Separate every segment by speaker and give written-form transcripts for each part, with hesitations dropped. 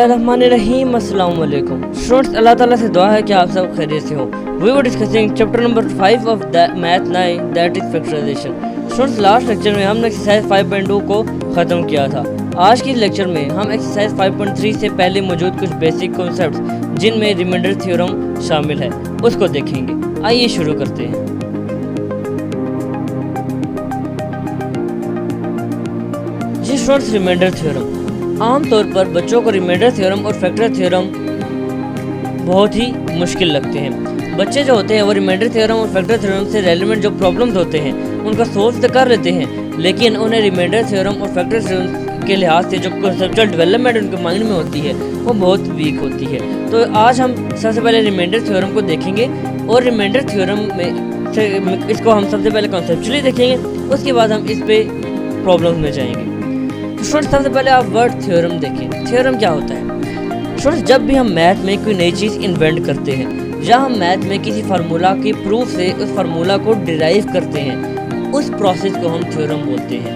Speaker 1: बिस्मिल्लाहिर्रहमानिर्रहीम अस्सलाम वालेकुम स्टूडेंट्स। अल्लाह ताला से दुआ है कि आप सब खैरियत से हो। We were discussing chapter number 5 of math 9 that is factorization. Students, last lecture में हमने एक्सरसाइज 5.2 को ख़त्म किया था। आज की लेक्चर में हम एक्सरसाइज 5.3 से पहले मौजूद कुछ बेसिक कॉन्सेप्ट्स जिनमें रिमाइंडर थ्योरम शामिल है उसको देखेंगे। आइए शुरू करते हैं। जी स्टूडेंट्स, रिमाइंडर थ्योरम आमतौर पर बच्चों को रिमाइंडर थ्योरम और फैक्टर थ्योरम बहुत ही मुश्किल लगते हैं। बच्चे जो होते हैं वो रिमाइंडर थ्योरम और फैक्टर थ्योरम से रेलेवेंट जो प्रॉब्लम्स होते हैं उनका सोल्व तो कर लेते हैं, लेकिन उन्हें रिमाइंडर थ्योरम और फैक्टर थ्योरम के लिहाज से जो कॉन्सेप्चुअल डेवलपमेंट उनके माइंड में होती है वो बहुत वीक होती है। तो आज हम सबसे पहले रिमाइंडर थ्योरम को देखेंगे और रिमाइंडर थ्योरम में इसको हम सबसे पहले कॉन्सेप्चुअली देखेंगे, उसके बाद हम इस पे प्रॉब्लम्स में जाएंगे। स्टूडेंट्स, सबसे पहले आप वर्ड थ्योरम देखें। थ्योरम क्या होता है? स्टूडेंट्स, जब भी हम मैथ में कोई नई चीज़ इन्वेंट करते हैं या हम मैथ में किसी फार्मूला के प्रूफ से उस फार्मूला को डिराइव करते हैं, उस प्रोसेस को हम थ्योरम बोलते हैं।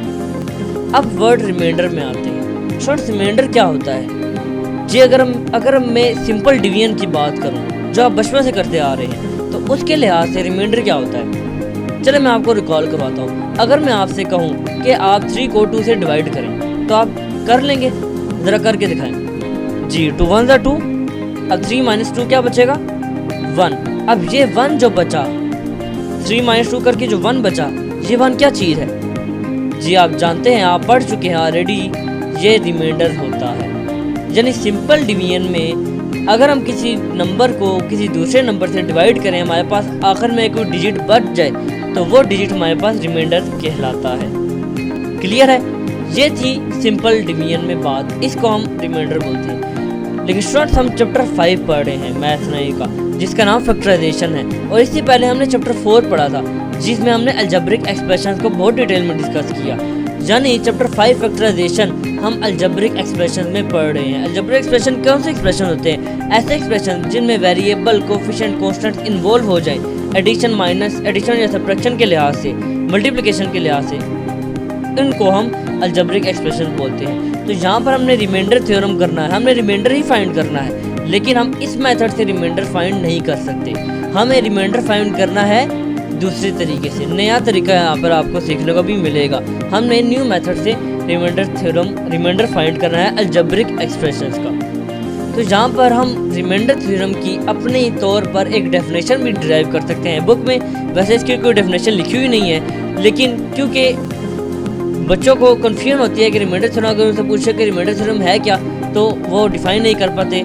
Speaker 1: अब वर्ड रिमाइंडर में आते हैं। स्टूडेंट्स, रिमाइंडर क्या होता है? जी अगर मैं सिंपल डिवीजन की बात करूँ जो आप बचपन से करते आ रहे हैं, तो उसके लिहाज से रिमाइंडर क्या होता है? चलो मैं आपको रिकॉल करवाता हूँ। अगर मैं आपसे कहूँ कि आप 3 को 2 से डिवाइड करें तो आप कर लेंगे? ज़रा करके दिखाएं। जी 2 1 ज़ा 2। अब 3 - 2 क्या बचेगा? 1। अब ये 1 जो बचा, 3 - 2 करके जो 1 बचा, ये 1 क्या चीज़ है? जी आप जानते हैं, आप पढ़ चुके हैं ऑलरेडी, ये रिमाइंडर होता है। यानी सिंपल डिवीजन में अगर हम किसी नंबर को किसी दूसरे नंबर से डिवाइड करें, हमारे पास आखिर में कोई डिजिट बच जाए, तो वो डिजिट हमारे पास रिमाइंडर कहलाता है। क्लियर है? ये थी सिंपल डिवीजन में बात, इसको हम रिमाइंडर बोलते हैं। लेकिन स्टूडेंट्स, हम चैप्टर 5 पढ़ रहे हैं मैथ 9 का, जिसका नाम फैक्टराइजेशन है, और इससे पहले हमने चैप्टर 4 पढ़ा था जिसमें हमने अलजेब्रिक एक्सप्रेशंस को बहुत डिटेल में डिस्कस किया। यानी चैप्टर 5 फैक्टराइजेशन हम अलजेब्रिक एक्सप्रेशन में पढ़ रहे हैं। अलजेब्रिक एक्सप्रेशन कौन से एक्सप्रेशन होते हैं? ऐसे एक्सप्रेशन जिनमें वेरिएबल, कोफिशिएंट, कांस्टेंट इन्वॉल्व हो जाए, एडिशन, माइनस, एडिशन या सब्ट्रैक्शन के लिहाज से, मल्टीप्लिकेशन के लिहाज से, इनको हम अलजेब्रिक एक्सप्रेशन बोलते हैं। तो यहाँ पर हमने रिमाइंडर थ्योरम करना है, हमने रिमाइंडर ही फाइंड करना है, लेकिन हम इस मेथड से रिमाइंडर फाइंड नहीं कर सकते। हमें रिमाइंडर फाइंड करना है दूसरे तरीके से। नया तरीका यहाँ पर आपको सीखने को भी मिलेगा। हमने न्यू मेथड से रिमाइंडर फाइंड करना है अलजेब्रिक एक्सप्रेशंस का। तो यहाँ पर हम रिमाइंडर थ्योरम की अपने तौर पर एक डेफिनेशन भी डिराइव कर सकते हैं। बुक में वैसे इसकी कोई डेफिनेशन लिखी हुई नहीं है, लेकिन क्योंकि बच्चों को कन्फ्यूजन होती है कि रिमाइंडर थ्योरम, अगर उनसे पूछे कि रिमाइंडर थ्योरम है क्या, तो वो डिफाइन नहीं कर पाते।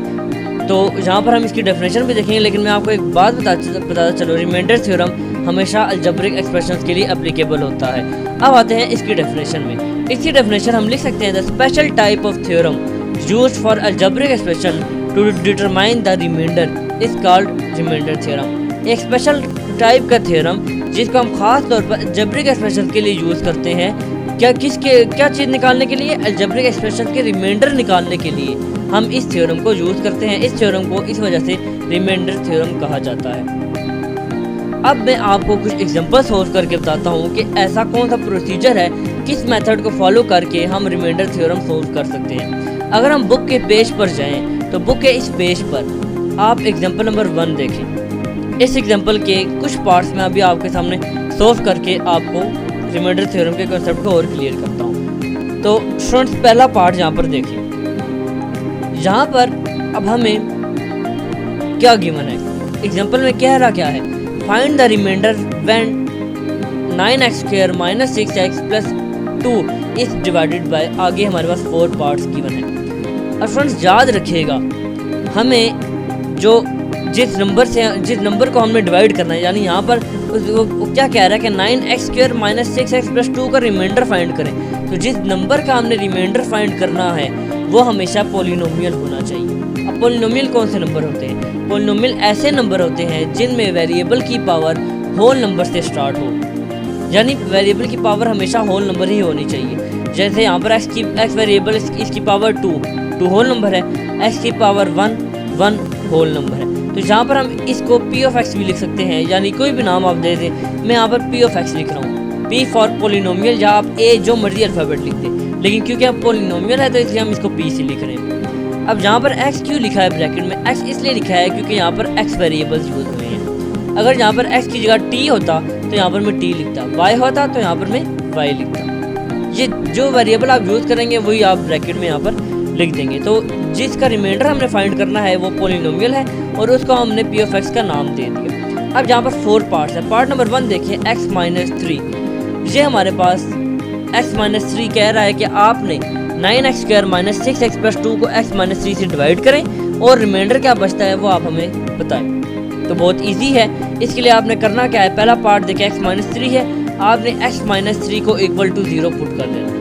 Speaker 1: तो यहाँ पर हम इसकी डेफिनेशन भी देखेंगे, लेकिन मैं आपको एक बात बताता चलो, रिमाइंडर थ्योरम हमेशा अलजेब्रिक एक्सप्रेशंस के लिए एप्लीकेबल होता है। अब आते हैं इसकी डेफिनेशन में। इसकी डेफिनेशन हम लिख सकते हैं, the special type of theorem used for algebraic expression to determine the remainder is called remainder theorem. एक स्पेशल टाइप का थ्योरम जिसको हम खास तौर पर अलजेब्रिक एक्सप्रेशन के लिए यूज़ करते हैं। क्या चीज़ निकालने के लिए? अलजेब्रिक एक्सप्रेशन के रिमाइंडर निकालने के लिए हम इस थ्योरम को यूज़ करते हैं। इस थ्योरम को इस वजह से रिमाइंडर थ्योरम कहा जाता है। अब मैं आपको कुछ एग्जांपल सोल्व करके बताता हूँ कि ऐसा कौन सा प्रोसीजर है, किस मेथड को फॉलो करके हम रिमाइंडर थ्योरम सोल्व कर सकते हैं। अगर हम बुक के पेज पर जाएं, तो बुक के इस पेज पर आप एग्जांपल नंबर 1 देखें। इस एग्जांपल के कुछ पार्ट्स में अभी आपके सामने सोल्व करके आपको रिमाइंडर थ्योरम के कॉन्सेप्ट को और क्लियर करता हूँ। तो स्टूडेंट्स, पहला पार्ट यहाँ पर देखिए। यहाँ पर अब हमें क्या गिवन है, एग्जांपल में कह रहा क्या है, find the remainder when 9x² - 6x + 2 is divided by, आगे हमारे पास 4 पार्ट्स गिवन है। और फ्रेंड्स याद रखिएगा, हमें जिस नंबर को हमने डिवाइड करना है, यानी यहाँ पर वो क्या कह रहा है कि 9x² - 6x + 2 का रिमाइंडर फाइंड करें। तो जिस नंबर का हमने रिमाइंडर फाइंड करना है वो हमेशा पॉलिनोमियल होना चाहिए। अब पॉलिनोमियल कौन से नंबर होते हैं? पॉलिनोमियल ऐसे नंबर होते हैं जिनमें वेरिएबल की पावर होल नंबर से स्टार्ट हो, यानी वेरिएबल की पावर हमेशा होल नंबर ही होनी चाहिए। जैसे यहाँ पर x वेरिएबल, इसकी पावर 2 होल नंबर है, x की पावर 1 होल नंबर है। तो यहाँ पर हम इसको p(x) भी लिख सकते हैं, यानी कोई भी नाम आप दे दें। मैं यहाँ पर p(x) लिख रहा हूँ, p फॉर पोलिनोमियल, या आप a जो मर्जी अल्फ़ाबेट लिख दें, लेकिन क्योंकि अब पोलिनोमियल है तो इसलिए हम इसको p से लिख रहे हैं। अब यहाँ पर x क्यों लिखा है ब्रैकेट में? x इसलिए लिखा है क्योंकि यहाँ पर x वेरिएबल्स यूज हुए हैं। अगर यहाँ पर x की जगह t होता तो यहाँ पर मैं t लिखता, y होता तो यहाँ पर मैं y लिखता। ये जो वेरिएबल आप यूज़ करेंगे वही आप ब्रैकेट में यहाँ पर लिख देंगे। तो जिसका रिमाइंडर हमने फाइंड करना है वो पॉलिनोमियल है और उसको हमने p ऑफ x का नाम दे दिया। अब यहाँ पर 4 पार्ट्स है। पार्ट नंबर 1 देखिए, x माइनस 3। ये हमारे पास x माइनस 3 कह रहा है कि आपने 9x² माइनस 6x प्लस 2 को x माइनस 3 से डिवाइड करें और रिमाइंडर क्या बचता है वो आप हमें बताएं। तो बहुत इजी है। इसके लिए आपने करना क्या है, पहला पार्ट देखिए x माइनस 3 है, आपने x माइनस 3 को इक्वल टू 0 पुट कर देना।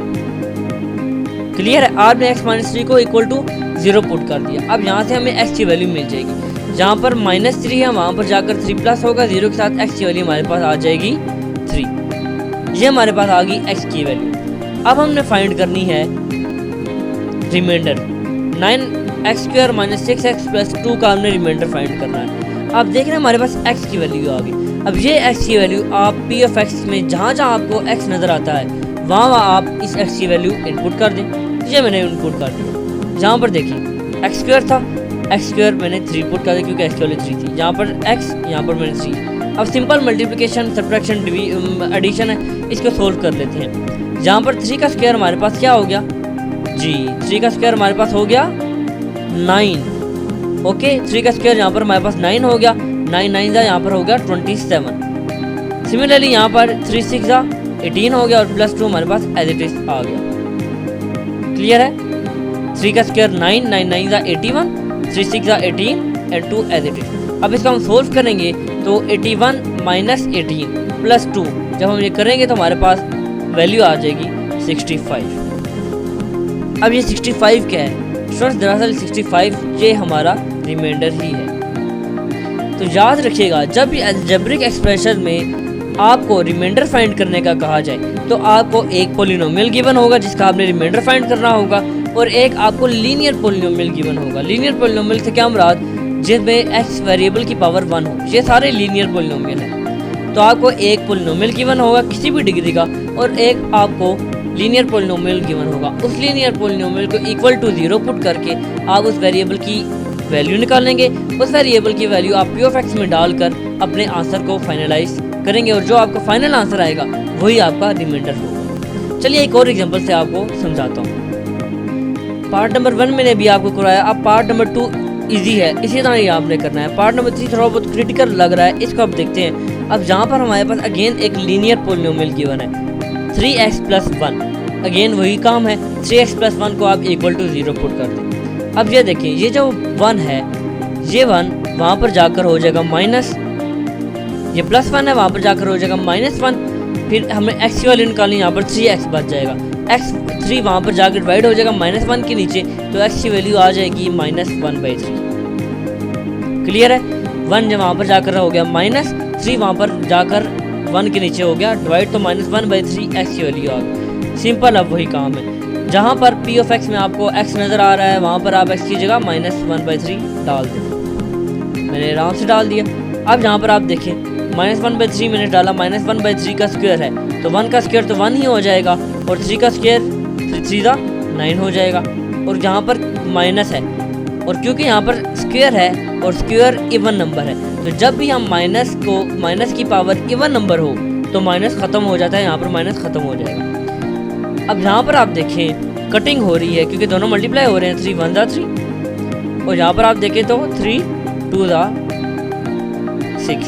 Speaker 1: क्लियर है? आपने x माइनस 3 को इक्वल टू 0 पुट कर दिया। अब यहाँ से हमें x की वैल्यू मिल जाएगी। जहाँ पर माइनस 3 है वहाँ पर जाकर 3 प्लस होगा, 0 के साथ x की वैल्यू हमारे पास आ जाएगी 3। ये हमारे पास आ गई x की वैल्यू। अब हमने फाइंड करनी है reminder. 9x² minus 6x plus 2 का हमने रिमाइंडर फाइंड करना है। अब देख रहे हैं हमारे पास x की वैल्यू आ गई। अब ये x की वैल्यू आप p ऑफ x में जहाँ जहाँ आपको x नज़र आता है वहाँ आप इस x की वैल्यू इनपुट कर दें। ये मैंने इनपुट कर दिया। जहाँ पर देखिए x² था, x² मैंने 3 पुट कर दिया क्योंकि x की वैल्यू 3 थी। यहाँ पर x, यहाँ पर मैंने 3। अब सिंपल मल्टीप्लिकेशन, सब्ट्रैक्शन, एडिशन है, इसको सोल्व कर लेते हैं। जहाँ पर 3 का स्क्वायर हमारे पास क्या हो गया जी, 3 का स्क्वायर हमारे पास हो गया 9। ओके, 3 का स्क्वायर यहाँ पर हमारे पास 9 हो गया। 9 9 यहाँ पर हो गया 27। सिमिलरली यहाँ पर 3 6 18 हो गया और प्लस 2 हमारे पास एज इट इज आ गया। क्लियर है? 3 का square 9, 9 9 81, 3 6 18 and 2 as it is. अब इसका हम सोल्व करेंगे तो 81 माइनस 18 प्लस 2 जब हम ये करेंगे तो हमारे पास वैल्यू आ जाएगी 65। अब ये 65 क्या है स्टूडेंट्स? दरअसल 65 ये हमारा रिमाइंडर ही है। तो याद रखिएगा, जब भी अलजेब्रिक एक्सप्रेशन में आपको रिमाइंडर फाइंड करने का कहा जाए तो आपको एक पॉलिनोमियल गिवन होगा जिसका आपने रिमाइंडर फाइंड करना होगा और एक आपको लीनियर पॉलिनोमियल गिवन होगा। लीनियर पॉलिनोमियल से क्या मुराद? जिसमें x वेरिएबल की पावर 1 हो। ये सारे लीनियर पॉलिनोमियल हैं। तो आपको एक पॉलिनोमियल गिवन होगा किसी भी डिग्री का और एक आपको लीनियर पॉलिनोमियल गिवन होगा। उस लीनियर पॉलिनोमियल को इक्वल टू 0 पुट करके आप उस वेरिएबल की वैल्यू निकालेंगे। उस वेरिएबल की वैल्यू आप p ऑफ x में डालकर अपने आंसर को फाइनलाइज करेंगे और जो आपका फाइनल आंसर आएगा वही आपका रिमाइंडर होगा। चलिए एक और एग्जांपल से आपको समझाता हूँ। पार्ट नंबर 1 मैंने भी आपको कराया। अब पार्ट नंबर 2 इजी है, इसी तरह ही आपने करना है। पार्ट नंबर 3 थोड़ा बहुत क्रिटिकल लग रहा है, इसको आप देखते हैं। अब जहाँ पर हमारे पास अगेन एक लीनियर पॉलिनोमियल गिवन है 3x प्लस 1। अगेन वही काम है, 3x प्लस 1 को आप इक्वल टू 0 पुट कर दें। अब ये देखिए, ये जो 1 है, ये 1 वहाँ पर जाकर हो जाएगा माइनस, ये प्लस 1 है वहाँ पर जाकर हो जाएगा -1। फिर हमें x की वैल्यू निकालनी, यहाँ पर 3x बच जाएगा। x3 वहाँ पर जाकर डिवाइड हो जाएगा -1 के नीचे, तो x की वैल्यू आ जाएगी -1/3। क्लियर है? 1 जब वहाँ पर जाकर हो गया -3 वहाँ पर जाकर 1 के नीचे हो गया डिवाइड, तो -1/3 x की वैल्यू आ गई। सिंपल, अब वही काम है। जहाँ पर p ऑफ x में आपको x नज़र आ रहा है वहाँ पर आप x की जगह -1/3 डाल दें। मैंने आराम से डाल दिया। अब यहाँ पर आप देखें -1/3 मैंने डाला, -1/3 का स्क्वायर है तो 1 का स्क्वायर तो 1 ही हो जाएगा और 3 का स्क्वायर 3 9 हो जाएगा और यहाँ पर माइनस है और क्योंकि यहाँ पर स्क्वायर है और स्क्वायर इवन नंबर है तो जब भी हम माइनस की पावर इवन नंबर हो तो माइनस ख़त्म हो जाता है, यहाँ पर माइनस ख़त्म हो जाएगा। अब यहाँ पर आप देखें कटिंग हो रही है क्योंकि दोनों मल्टीप्लाई हो रहे हैं, 3 1 3 और यहाँ पर आप देखें तो 3 2 6,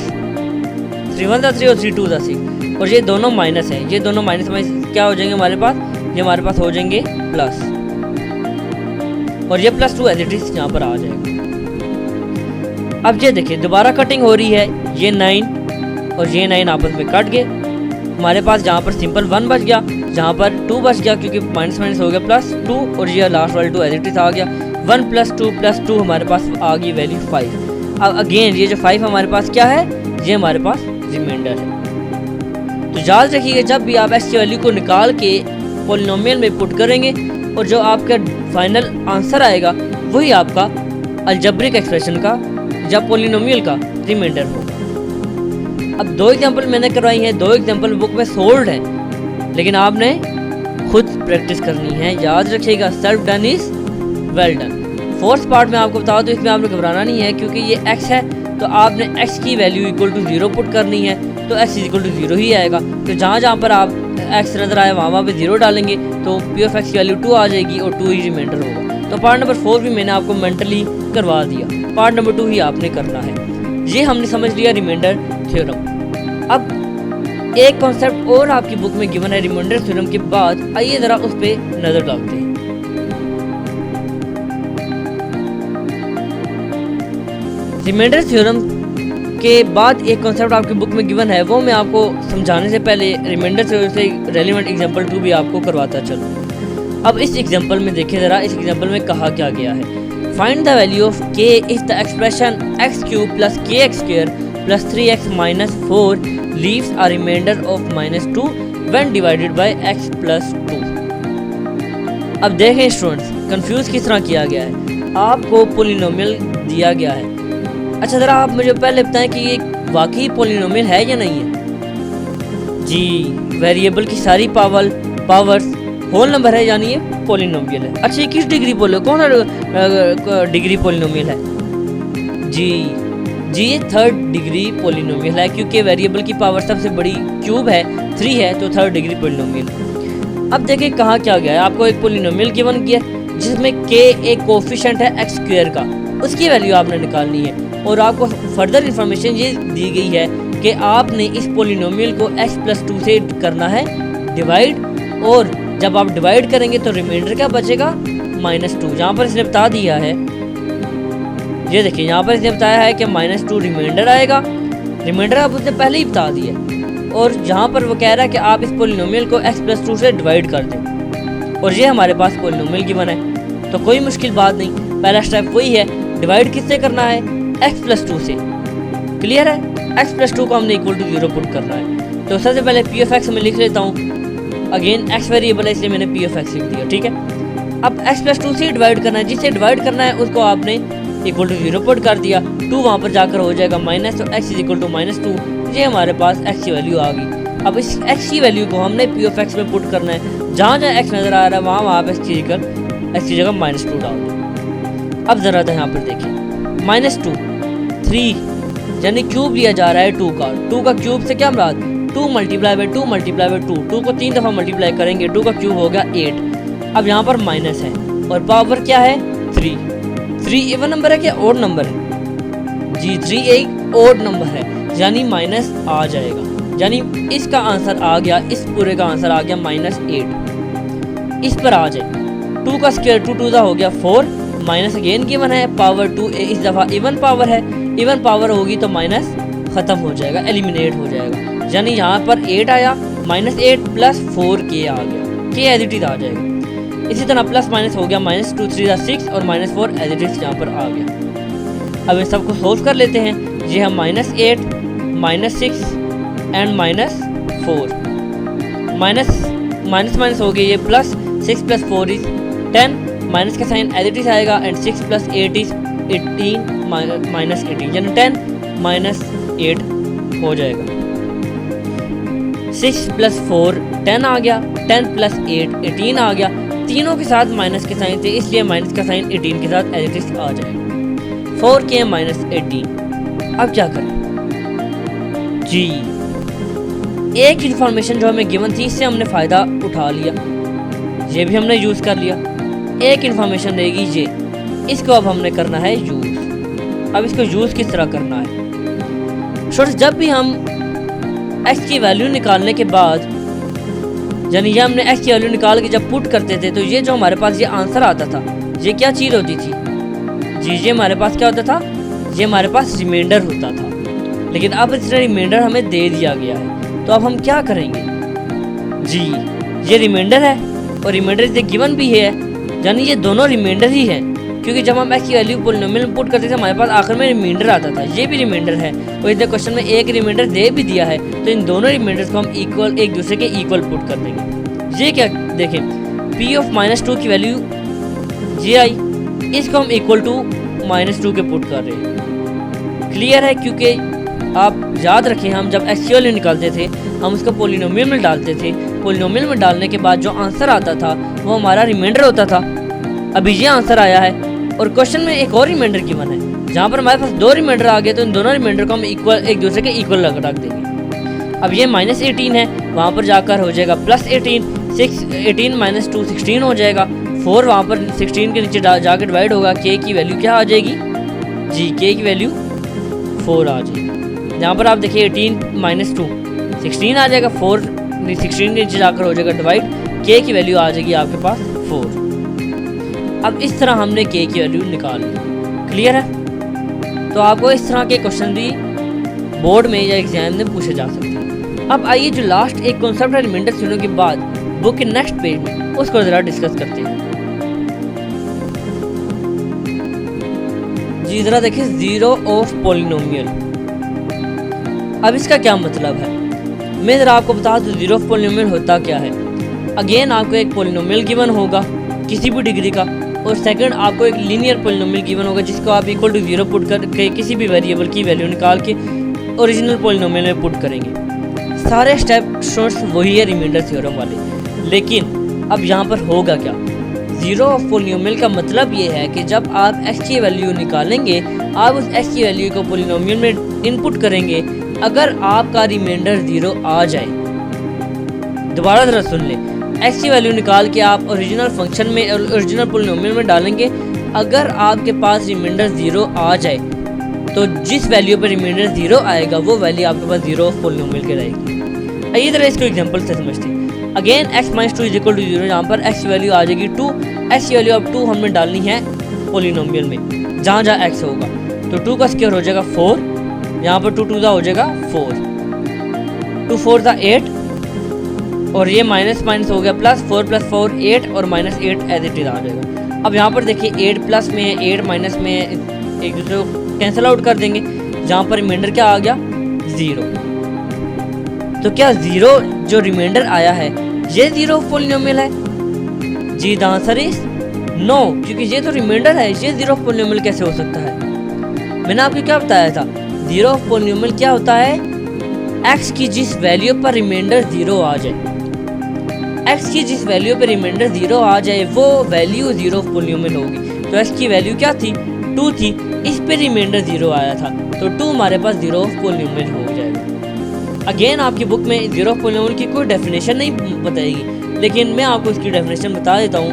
Speaker 1: 3 1 3 और 3 2 6 और ये दोनों माइनस है। ये दोनों माइनस में क्या हो जाएंगे हमारे पास? ये हमारे पास हो जाएंगे प्लस और ये +2 एज इट इज यहाँ पर आ जाएगा। अब ये देखिए दोबारा कटिंग हो रही है, ये 9 और ये 9 आपस में कट गए। हमारे पास जहाँ पर सिंपल 1 बच गया, जहाँ पर 2 बच गया क्योंकि माइनस माइनस हो गया +2 और ये लास्ट वाला 2 एज इट इज आ गया। 1 + 2 हमारे पास आ गई वैल्यू 5। अब अगेन ये जो 5 हमारे पास क्या है? ये हमारे पास रिमाइंडर है। तो याद रखिए जब भी आप x की वैल्यू को निकाल के पॉलिनोमियल में पुट करेंगे और जो आपका फाइनल आंसर आएगा वही आपका अलजेब्रिक एक्सप्रेशन का या पॉलिनोमियल का रिमाइंडर होगा। अब 2 एग्जांपल मैंने करवाई हैं, 2 एग्जांपल बुक में सोल्ड हैं लेकिन आपने खुद प्रैक्टिस करनी है। याद रखिएगा self done is well done. Fourth part में आपको बता दूं, इसमें आपने घबराना नहीं है, क्योंकि ये x है तो आपने x की वैल्यू इक्वल टू 0 पुट करनी है, तो x इक्वल टू 0 ही आएगा। तो जहाँ जहाँ पर आप x नज़र आए वहाँ पे 0 डालेंगे तो पी ऑफ x की वैल्यू 2 आ जाएगी और 2 ही रिमाइंडर होगा। तो पार्ट नंबर 4 भी मैंने आपको मेंटली करवा दिया, पार्ट नंबर 2 ही आपने करना है। ये हमने समझ लिया रिमाइंडर थ्योरम। अब एक कॉन्सेप्ट और आपकी बुक में गिवन है रिमाइंडर थ्योरम के बाद, आइए ज़रा उस पर नज़र डालते हैं। रिमाइंडर थ्योरम के बाद एक कॉन्सेप्ट आपकी बुक में गिवन है, वो मैं आपको समझाने से पहले रिमाइंडर थ्योरम से रेलिवेंट एग्जांपल 2 भी आपको करवाता चलूँ। अब इस एग्जांपल में देखिए ज़रा, इस एग्जांपल में कहा क्या गया है, find the value of k if the expression x³ plus kx² plus 3x minus 4 leaves a remainder of -2 when divided by x plus 2। अब देखें स्टूडेंट्स, कंफ्यूज किस तरह किया गया है, आपको पोलिनोमियल दिया गया है। अच्छा ज़रा आप मुझे पहले बताएं कि ये वाकई पोलिनोमियल है या नहीं है। जी, वेरिएबल की सारी पावर्स होल नंबर है, यानी ये पोलिनोमियल है। अच्छा ये किस डिग्री कौन सा डिग्री पोलिनोमियल है? जी, ये 3rd डिग्री पोलिनोमियल है, क्योंकि वेरिएबल की पावर सबसे बड़ी क्यूब है 3 है, तो 3rd डिग्री पोलिनोमियल। अब देखिए कहाँ क्या गया है, आपको एक पोलिनोमियल गिवन किया जिसमें k एक कोफिशिएंट है x² का, उसकी वैल्यू आपने निकालनी है। और आपको फर्दर इंफॉर्मेशन ये दी गई है कि आपने इस पोलिनोमियल को x प्लस 2 से करना है डिवाइड, और जब आप डिवाइड करेंगे तो रिमाइंडर क्या बचेगा -2। जहाँ पर इसने बता दिया है, ये देखिए यहाँ पर इसने बताया है कि -2 रिमाइंडर आएगा, रिमाइंडर अब उसने पहले ही बता दिया है। और जहाँ पर वो कह रहा है कि आप इस पोलिनोमियल को x प्लस 2 से डिवाइड कर दें, और ये हमारे पास पोलिनोमियल गिवन है, तो कोई मुश्किल बात नहीं। पहला स्टेप वही है, डिवाइड किससे करना है, x प्लस 2 से। क्लियर है, x प्लस 2 को हमने इक्वल टू 0 पुट करना है। तो सबसे पहले पी ऑफ एक्स में लिख लेता हूँ, अगेन x वेरिएबल है इसलिए मैंने पी ऑफ एक्स लिख दिया, ठीक है। अब x प्लस 2 से डिवाइड करना है, जिससे डिवाइड करना है उसको आपने इक्वल टू 0 पुट कर दिया, 2 वहाँ पर जाकर हो जाएगा माइनस, तो x इज इक्वल टू -2, ये हमारे पास x की वैल्यू आ गई। अब इस x की वैल्यू को हमने पी ऑफ एक्स में पुट करना है, जहाँ जहाँ x नज़र आ रहा है वहाँ आप x की जगह -2 डाल दें। अब ज़रा यहाँ पर देखिए, -2 3 यानी क्यूब लिया जा रहा है 2 का क्यूब से क्या मुराद, 2 मल्टीप्लाई बाई 2 मल्टीप्लाई बाई 2 को 3 दफ़ा मल्टीप्लाई करेंगे, 2 का क्यूब हो गया 8। अब यहाँ पर माइनस है और पावर क्या है 3 इवन नंबर है क्या ओड नंबर है? जी 3 एक ओड नंबर है, यानी माइनस आ जाएगा, यानी इसका आंसर आ गया, इस पूरे का आंसर आ गया -8। इस पर आ जाए, 2 का स्क्वायर 2 हो गया 4, माइनस अगेन गिवन है, पावर 2 इस दफ़ा इवन पावर है, इवन पावर होगी तो माइनस ख़त्म हो जाएगा, एलिमिनेट हो जाएगा, यानी यहाँ पर 8 आया, -8 प्लस 4k आ गया, k एज इट इज आ जाएगा। इसी तरह प्लस माइनस हो गया, -2 3 6 और -4 एज इट इज यहाँ पर आ गया। अब इन सबको सोल्व कर लेते हैं, ये हम -8 -6 एंड -4 माइनस हो गए, ये प्लस 6 प्लस 4 इज 10, माइनस का साइन एज इट इज आएगा, एंड 6 प्लस 8 इज 18 -18, यानी 10 -8 हो जाएगा। 6 प्लस 4 10 आ गया, 10 प्लस 8 18 आ गया, तीनों के साथ माइनस के साइन थे इसलिए माइनस का साइन 18 के साथ एज इट इज आ जाएगा, 4k -18। अब क्या करें जी, एक इन्फॉर्मेशन जो हमें गिवन थी इससे हमने फ़ायदा उठा लिया, ये भी हमने यूज़ कर लिया। एक इन्फॉर्मेशन रहेगी ये, इसको अब हमने करना है यूज़। अब इसको यूज़ किस तरह करना है, स्टूडेंट्स जब भी हम x की वैल्यू निकालने के बाद, यानी ये हमने x की वैल्यू निकाल के जब पुट करते थे, तो ये जो हमारे पास ये आंसर आता था, ये क्या चीज़ होती थी जी, ये हमारे पास क्या होता था, ये हमारे पास रिमाइंडर होता था। लेकिन अब इसने रिमाइंडर हमें दे दिया गया है, तो अब हम क्या करेंगे जी, ये रिमाइंडर है और रिमाइंडर इसे गिवन भी है, यानी ये दोनों रिमाइंडर ही हैं, क्योंकि जब हम x की वैल्यू पोलिनोमियल में पुट करते थे हमारे पास आखिर में रिमाइंडर आता था, ये भी रिमाइंडर है और इस क्वेश्चन में एक रिमाइंडर दे भी दिया है, तो इन दोनों रिमाइंडर्स को हम इक्वल एक दूसरे के इक्वल पुट कर देंगे। ये क्या देखें, p ऑफ -2 की वैल्यू ये आई, इसको हम इक्वल टू -2 के पुट कर रहे हैं। क्लियर है, क्योंकि आप याद रखें हम जब x की वैल्यू निकालते थे हम उसको पोलिनोमियल में डालते थे, पोलिनोमियल में डालने के बाद जो आंसर आता था वो हमारा रिमाइंडर होता था। अभी ये आंसर आया है और क्वेश्चन में एक और रिमाइंडर गिवन है जहाँ पर हमारे पास 2 रिमाइंडर आ गए, तो इन दोनों रिमाइंडर को हम इक्वल, एक दूसरे के इक्वल रख देंगे। अब ये -18 है, वहाँ पर जाकर हो जाएगा +18, 18 - 2 16 हो जाएगा। 4 वहाँ पर 16 के नीचे जाकर डिवाइड होगा, k की वैल्यू क्या आ जाएगी जी, k की वैल्यू 4 आ जाएगी। यहाँ पर आप देखिए 18 - 2 16 आ जाएगा, 4 16 के नीचे जाकर हो जाएगा डिवाइड, k की वैल्यू आ जाएगी आपके पास 4। अब इस तरह हमने k की वैल्यू निकाल ली। क्लियर है? तो आपको इस तरह के क्वेश्चन भी बोर्ड में या एग्जाम में पूछे जा सकते हैं। अब आइए जो लास्ट एक कॉन्सेप्ट है रिमाइंडर थ्योरम के बाद बुक के नेक्स्ट पेज में उसको ज़रा डिस्कस करते हैं। जी ज़रा देखिए, ज़ीरो ऑफ पॉलिनोमियल। अब इसका क्या मतलब है, मैं ज़रा आपको बता दूँ ज़ीरो ऑफ पॉलिनोमियल होता क्या है। अगेन आपको एक पॉलिनोमियल गिवन होगा किसी भी डिग्री का, और सेकंड आपको एक लीनियर पॉलिनोमियल गिवन होगा जिसको आप इक्वल टू 0 पुट करके किसी भी वेरिएबल की वैल्यू निकाल के ओरिजिनल पॉलिनोमियल में पुट करेंगे। सारे स्टेप्स वही है रिमाइंडर थ्योरम वाले। लेकिन अब यहाँ पर होगा क्या, ज़ीरो ऑफ पॉलिनोमियल का मतलब ये है कि जब आप x की वैल्यू निकालेंगे, आप उस x की वैल्यू को पॉलिनोमियल में इनपुट करेंगे। अगर आपका रिमाइंडर 0 आ जाए, दोबारा ज़रा सुन लें, x की वैल्यू निकाल के आप ओरिजिनल फंक्शन में ओरिजिनल पॉलिनोमियल में डालेंगे। अगर आपके पास रिमाइंडर 0 आ जाए तो जिस वैल्यू पर रिमाइंडर 0 आएगा वो वैल्यू आपके पास ज़ीरो ऑफ पॉलिनोमियल के रहेगी। आइए ज़रा इसको एग्जांपल से समझते हैं। अगेन x - 2 = 0, यहाँ पर x की वैल्यू आ जाएगी 2। x की वैल्यू अब 2 हमने डालनी है पॉलिनोमियल में जहाँ जहाँ x होगा, तो 2 का स्क्वायर हो जाएगा 4, यहाँ पर 2 2 हो जाएगा 4, 2 4 8, और ये माइनस माइनस हो गया प्लस, 4 + 4 8 और -8 एज इट इज आ जाएगा। अब यहाँ पर देखिए 8 प्लस में है, 8 माइनस में है, एक दूसरे को कैंसिल आउट कर देंगे। जहाँ पर रिमाइंडर क्या आ गया 0। तो क्या 0 जो रिमाइंडर आया है ये ज़ीरो ऑफ पॉलिनोमियल है? जी द आंसर इज नो, क्योंकि ये तो रिमाइंडर है, ये ज़ीरो ऑफ पॉलिनोमियल कैसे हो सकता है। मैंने आपको क्या बताया था, ज़ीरो ऑफ पॉलिनोमियल क्या होता है, x की जिस वैल्यू पर रिमाइंडर 0 आ जाए, x की जिस वैल्यू पे रिमाइंडर 0 आ जाए वो वैल्यू ज़ीरो ऑफ पॉलिनोमियल होगी। तो x की वैल्यू क्या थी, 2 थी, इस पे रिमाइंडर 0 आया था, तो 2 हमारे पास ज़ीरो ऑफ पॉलिनोमियल हो जाएगा। अगेन आपकी बुक में ज़ीरो ऑफ पॉलिनोमियल की कोई डेफिनेशन नहीं बताएगी, लेकिन मैं आपको इसकी डेफिनेशन बता देता हूँ।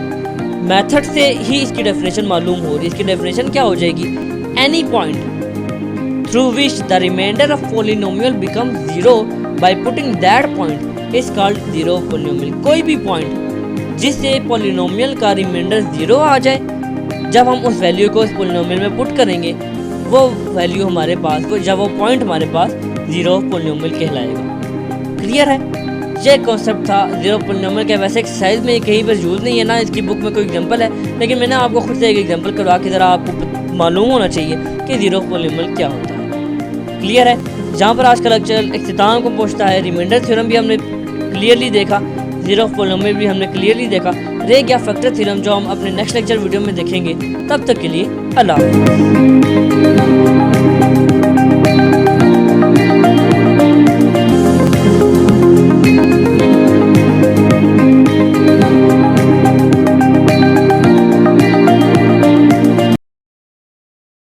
Speaker 1: मेथड से ही इसकी डेफिनेशन मालूम हो रही है। इसकी डेफिनेशन क्या हो जाएगी, any point through which the remainder of polynomial become 0 by putting that point is called zero of polynomial. कोई भी पॉइंट जिससे पॉलिनोमियल का रिमाइंडर 0 आ जाए, जब हम उस वैल्यू को उस पॉलिनोमियल में पुट करेंगे वो वैल्यू हमारे पास, जब वो पॉइंट हमारे पास ज़ीरो ऑफ पॉलिनोमियल कहलाएगा। क्लियर है? ये कॉन्सेप्ट था ज़ीरो ऑफ पॉलिनोमियल का। वैसे एक्सरसाइज में कहीं पर यूज़ नहीं है ना, इसकी बुक में कोई एग्जांपल है, लेकिन मैंने आपको खुद से एक एग्जांपल करवा के ज़रा आपको मालूम होना चाहिए कि ज़ीरो ऑफ पॉलिनोमियल क्या होता है। क्लियर है? जहाँ पर आज का लेक्चर इख्तिताम को पहुँचता है। रिमाइंडर थ्योरम भी हमने क्लियरली देखा, ज़ीरो ऑफ पॉलिनोमियल भी हमने क्लियरली देखा। रह गया फैक्टर थ्योरम जो हम अपने नेक्स्ट लेक्चर वीडियो में देखेंगे। तब तक के लिए अल्लाह हाफ़िज़।